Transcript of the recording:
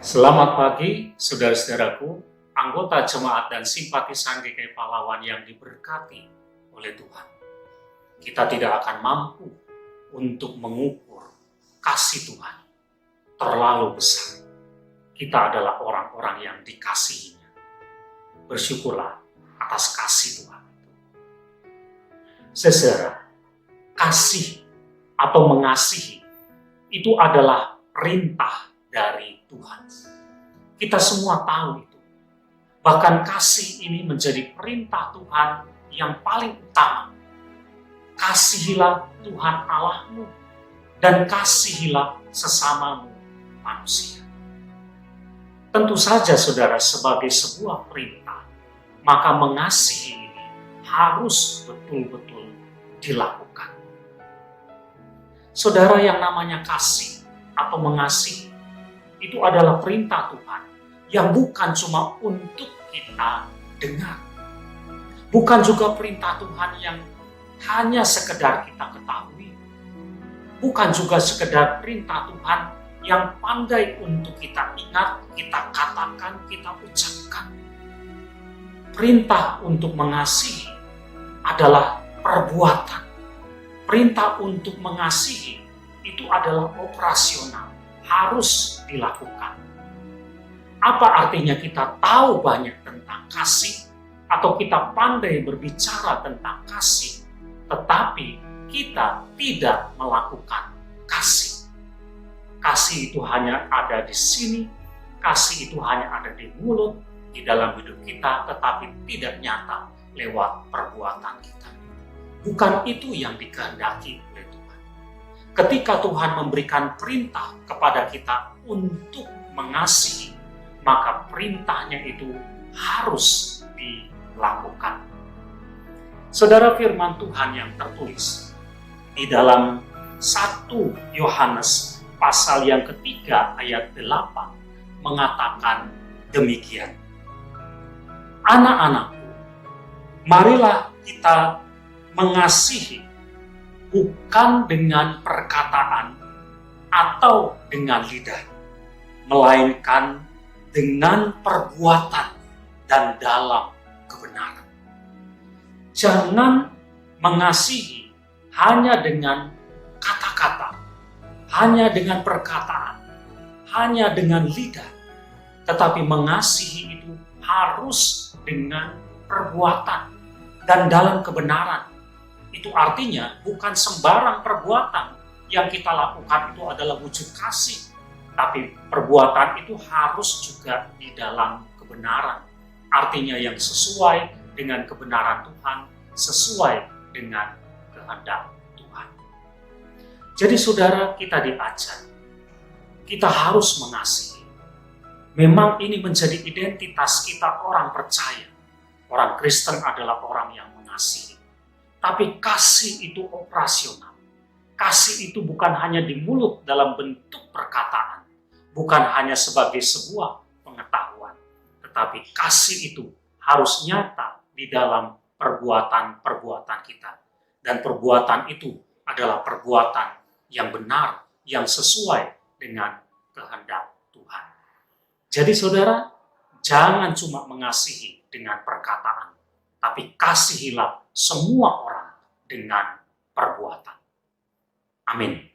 Selamat pagi, saudara-saudaraku, anggota jemaat dan simpatisan GKI Pahlawan yang diberkati oleh Tuhan. Kita tidak akan mampu untuk mengukur kasih Tuhan terlalu besar. Kita adalah orang-orang yang dikasihinya. Bersyukurlah atas kasih Tuhan. Saudara, kasih atau mengasihi itu adalah perintah dari Tuhan. Kita semua tahu itu. Bahkan kasih ini menjadi perintah Tuhan yang paling utama. Kasihilah Tuhan Allahmu dan kasihilah sesamamu manusia. Tentu saja saudara, sebagai sebuah perintah, maka mengasihi ini harus betul-betul dilakukan. Saudara, yang namanya kasih atau mengasihi itu adalah perintah Tuhan yang bukan cuma untuk kita dengar. Bukan juga perintah Tuhan yang hanya sekedar kita ketahui. Bukan juga sekedar perintah Tuhan yang pandai untuk kita ingat, kita katakan, kita ucapkan. Perintah untuk mengasihi adalah perbuatan. Perintah untuk mengasihi itu adalah operasional. Harus dilakukan. Apa artinya kita tahu banyak tentang kasih atau kita pandai berbicara tentang kasih, tetapi kita tidak melakukan kasih? Kasih itu hanya ada di sini, kasih itu hanya ada di mulut, di dalam hidup kita, tetapi tidak nyata lewat perbuatan kita. Bukan itu yang dikehendaki oleh Tuhan. Ketika Tuhan memberikan perintah kepada kita untuk mengasihi, maka perintahnya itu harus dilakukan. Saudara, firman Tuhan yang tertulis di dalam 1 Yohanes pasal yang ketiga ayat 8 mengatakan demikian. Anak-anakku, marilah kita mengasihi bukan dengan perkataan atau dengan lidah, melainkan dengan perbuatan dan dalam kebenaran. Jangan mengasihi hanya dengan kata-kata, hanya dengan perkataan, hanya dengan lidah, tetapi mengasihi itu harus dengan perbuatan dan dalam kebenaran. Itu artinya bukan sembarang perbuatan yang kita lakukan itu adalah wujud kasih. Tapi perbuatan itu harus juga di dalam kebenaran. Artinya yang sesuai dengan kebenaran Tuhan, sesuai dengan kehendak Tuhan. Jadi saudara, kita diajar. Kita harus mengasihi. Memang ini menjadi identitas kita orang percaya. Orang Kristen adalah orang yang mengasihi. Tapi kasih itu operasional. Kasih itu bukan hanya di mulut dalam bentuk perkataan. Bukan hanya sebagai sebuah pengetahuan. Tetapi kasih itu harus nyata di dalam perbuatan-perbuatan kita. Dan perbuatan itu adalah perbuatan yang benar, yang sesuai dengan kehendak Tuhan. Jadi saudara, jangan cuma mengasihi dengan perkataan. Tapi kasihilah semua orang dengan perbuatan. Amin.